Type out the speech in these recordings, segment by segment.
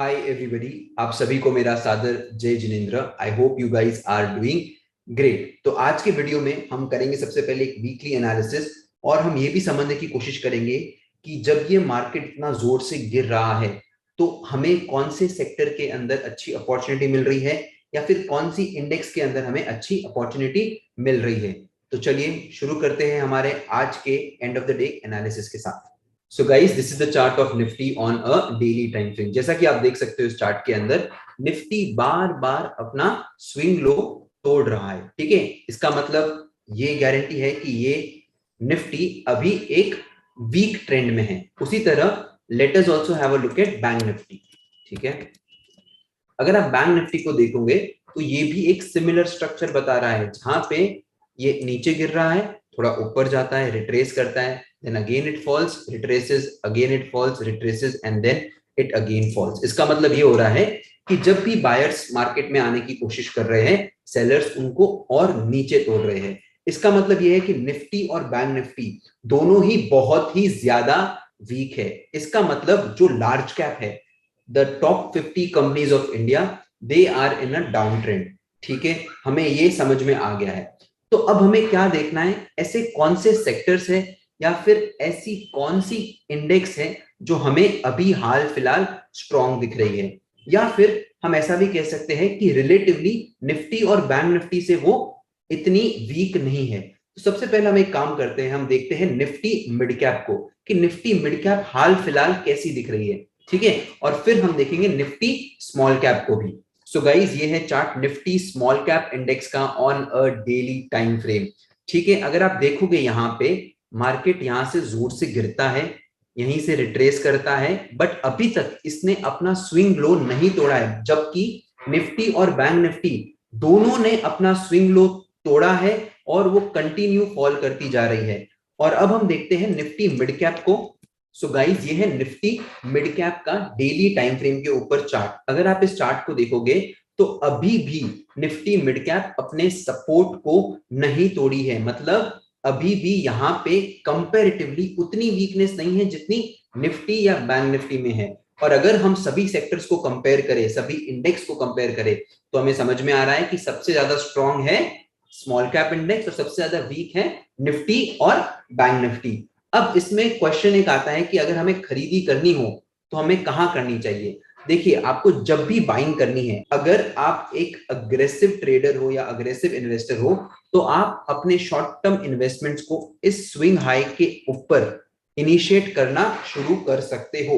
Hi everybody, आप सभी को मेरा सादर जय जिनेंद्र। I hope you guys are doing great. तो आज के वीडियो में हम करेंगे सबसे पहले एक वीकली एनालिसिस और हम ये भी समझने की कोशिश करेंगे कि जब ये मार्केट इतना जोर से गिर रहा है तो हमें कौन से सेक्टर के अंदर अच्छी अपॉर्चुनिटी मिल रही है या फिर कौन सी इंडेक्स के अंदर हमें अच्छी अपॉर्चुनिटी मिल रही है। तो चलिए शुरू करते हैं हमारे आज के end of the day analysis के साथ। So guys, this is the chart of Nifty on a daily time frame. जैसा कि आप देख सकते हो इस चार्ट के अंदर निफ्टी बार बार अपना स्विंग लो तोड़ रहा है। ठीक है, इसका मतलब ये गारंटी है कि ये निफ्टी अभी एक वीक ट्रेंड में है। उसी तरह let us also have a look at bank Nifty. ठीक है, अगर आप बैंक निफ्टी को देखोगे तो ये भी एक सिमिलर स्ट्रक्चर बता रहा है, जहां पे ये नीचे गिर रहा है, थोड़ा ऊपर जाता है, रिट्रेस करता है, then again it falls, retraces, again it falls, retraces and then it again falls। इसका मतलब ये हो रहा है कि जब भी बायर्स मार्केट में आने की कोशिश कर रहे हैं, सेलर्स उनको और नीचे तोड़ रहे हैं। इसका मतलब ये है कि निफ्टी और बैंक निफ्टी दोनों ही बहुत ही ज्यादा वीक है। इसका मतलब जो लार्ज कैप है, the top 50 companies of India, they are in a down trend. ठीक है, हमें ये समझ में आ गया है। तो अब हमें क्या देखना है, ऐसे कौन से सेक्टर्स है या फिर ऐसी कौन सी इंडेक्स है जो हमें अभी हाल फिलहाल स्ट्रॉन्ग दिख रही है, या फिर हम ऐसा भी कह सकते हैं कि रिलेटिवली निफ्टी और बैंक निफ्टी से वो इतनी वीक नहीं है। तो सबसे पहले हम एक काम करते हैं, हम देखते हैं निफ्टी मिड कैप को कि निफ्टी मिड कैप हाल फिलहाल कैसी दिख रही है। ठीक है, और फिर हम देखेंगे निफ्टी स्मॉल कैप को भी। सो गाइज, ये है chart Nifty small cap index का on a daily time frame. ठीक है, अगर आप देखोगे यहाँ पे मार्केट यहां से जोर से गिरता है, यहीं से रिट्रेस करता है, बट अभी तक इसने अपना स्विंग लो नहीं तोड़ा है, जबकि निफ्टी और बैंक निफ्टी दोनों ने अपना स्विंग लो तोड़ा है और वो कंटिन्यू फॉल करती जा रही है। और अब हम देखते हैं निफ्टी मिड कैप को। सो गाइज, ये है निफ्टी मिड कैप का डेली टाइम फ्रेम के ऊपर चार्ट। अगर आप इस चार्ट को देखोगे तो अभी भी निफ्टी मिड कैप अपने सपोर्ट को नहीं तोड़ी है। मतलब अभी भी यहाँ पे कंपैरेटिवली उतनी वीकनेस नहीं है जितनी निफ्टी या बैंक निफ्टी में है। और अगर हम सभी सेक्टर्स को कंपेयर करें, सभी इंडेक्स को कंपेयर करें, तो हमें समझ में आ रहा है कि सबसे ज्यादा स्ट्रॉन्ग है स्मॉल कैप इंडेक्स और सबसे ज्यादा वीक है निफ्टी और बैंक निफ्टी। अब इसमें क्वेश्चन एक आता है कि अगर हमें खरीदी करनी हो तो हमें कहां करनी चाहिए। देखिए, आपको जब भी बाइंग करनी है, अगर आप एक अग्रेसिव ट्रेडर हो या अग्रेसिव इन्वेस्टर हो, तो आप अपने शॉर्ट टर्म इन्वेस्टमेंट्स को इस स्विंग हाई के ऊपर इनिशिएट करना शुरू कर सकते हो।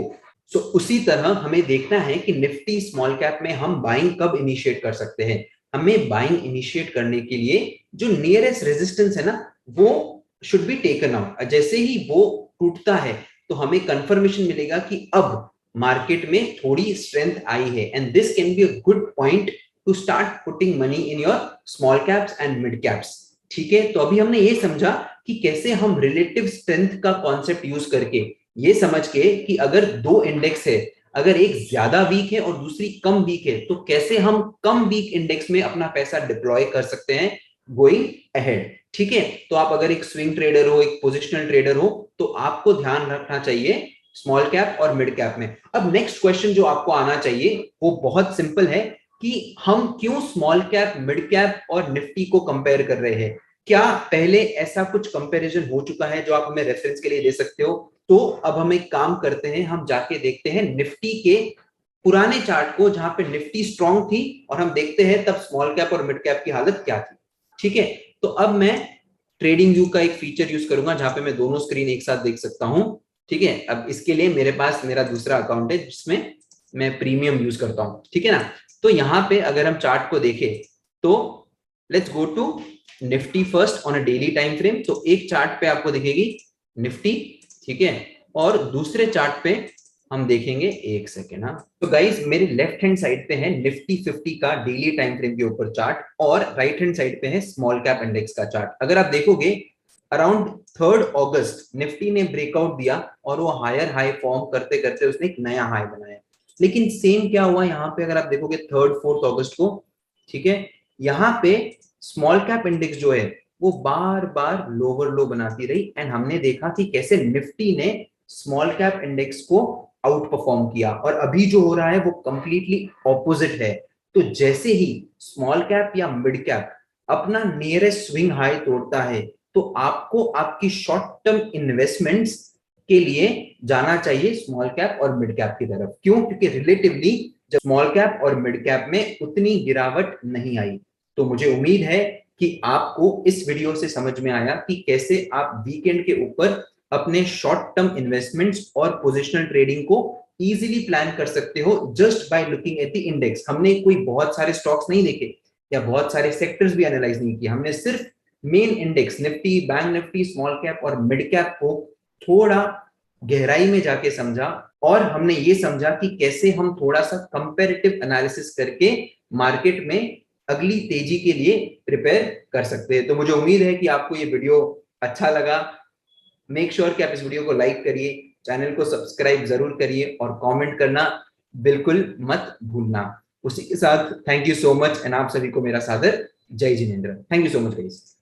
सो उसी तरह हमें देखना है कि निफ्टी स्मॉल कैप में हम बाइंग कब इनिशिएट कर सकते हैं। हमें बाइंग इनिशिएट करने के लिए जो नियरेस्ट रेजिस्टेंस है ना, वो शुड बी टेकन आउट। जैसे ही वो टूटता है तो हमें कंफर्मेशन मिलेगा कि अब मार्केट में थोड़ी स्ट्रेंथ आई है, and this can be a good point two start putting money in your small caps and mid caps. ठीक है, तो अभी हमने ये समझा कि कैसे हम रिलेटिव स्ट्रेंथ का कॉन्सेप्ट यूज करके, ये समझ के कि अगर दो इंडेक्स है, अगर एक ज्यादा वीक है और दूसरी कम वीक है, तो कैसे हम कम वीक इंडेक्स में अपना पैसा डिप्लॉय कर सकते हैं गोइंग अहेड। ठीक है, तो आप अगर एक स्विंग ट्रेडर हो, एक पोजिशनल ट्रेडर हो, तो आपको ध्यान रखना चाहिए स्मॉल कैप और मिड कैप में। अब नेक्स्ट क्वेश्चन जो आपको आना चाहिए वो बहुत सिंपल है कि हम क्यों स्मॉल कैप, मिड कैप और निफ्टी को कंपेयर कर रहे हैं। क्या पहले ऐसा कुछ कंपैरिजन हो चुका है जो आप हमें रेफरेंस के लिए दे सकते हो? तो अब हम एक काम करते हैं, हम जाके देखते हैं निफ्टी के पुराने चार्ट को, जहां पे निफ्टी स्ट्रांग थी, और हम देखते हैं तब स्मॉल कैप और मिड कैप की हालत क्या थी। ठीक है, तो अब मैं ट्रेडिंग व्यू का एक फीचर यूज करूंगा जहां पे मैं दोनों स्क्रीन एक साथ देख सकता हूं। ठीक है, अब इसके लिए मेरे पास मेरा दूसरा अकाउंट है जिसमें मैं प्रीमियम यूज करता हूं। ठीक है ना, तो यहां पे अगर हम चार्ट को देखें तो let's go to Nifty first on a daily time frame. तो एक चार्ट पे आपको दिखेगी निफ्टी, ठीक है, और दूसरे चार्ट पे हम देखेंगे, एक सेकेंड। हाँ, तो गाइस मेरे लेफ्ट हैंड साइड पे है निफ्टी 50 का डेली टाइम फ्रेम के ऊपर चार्ट, और राइट हैंड साइड पे है स्मॉल कैप इंडेक्स का चार्ट। अगर आप देखोगे अराउंड 3 अगस्त निफ्टी ने ब्रेकआउट दिया और वो हायर हाई फॉर्म करते करते उसने एक नया हाई बनाया। लेकिन सेम क्या हुआ यहाँ पे, अगर आप देखोगे 3-4 अगस्त को, ठीक है, यहाँ पे स्मॉल कैप इंडेक्स जो है वो बार बार लोअर लो बनाती रही, एंड हमने देखा कि कैसे निफ्टी ने स्मॉल कैप इंडेक्स को आउट परफॉर्म किया, और अभी जो हो रहा है वो कंप्लीटली ऑपोजिट है। तो जैसे ही स्मॉल कैप या मिड कैप अपना नियरेस्ट स्विंग हाई तोड़ता है, तो आपको आपकी शॉर्ट टर्म इन्वेस्टमेंट्स के लिए जाना चाहिए स्मॉल कैप और मिड कैप की तरफ। क्यों? क्योंकि रिलेटिवली जब स्मॉल कैप और मिड कैप में उतनी गिरावट नहीं आई। तो मुझे उम्मीद है कि आपको इस वीडियो से समझ में आया कि कैसे आप वीकेंड के ऊपर अपने शॉर्ट टर्म इन्वेस्टमेंट्स और पोजिशनल ट्रेडिंग को इजीली प्लान कर सकते हो just by looking at the index. हमने कोई बहुत सारे स्टॉक्स नहीं देखे या बहुत सारे सेक्टर्स भी एनालाइज नहीं किए, हमने सिर्फ main index Nifty, bank Nifty, small cap और मिड कैप को थोड़ा गहराई में जाके समझा, और हमने ये समझा कि कैसे हम थोड़ा सा कंपैरेटिव एनालिसिस करके मार्केट में अगली तेजी के लिए प्रिपेयर कर सकते हैं। तो मुझे उम्मीद है कि आपको ये वीडियो अच्छा लगा। मेक श्योर कि आप इस वीडियो को लाइक करिए, चैनल को सब्सक्राइब जरूर करिए और कमेंट करना बिल्कुल मत भूलना। उसी के साथ thank you so much, and आप सभी को मेरा सादर जय Jinendra. Thank you so much guys.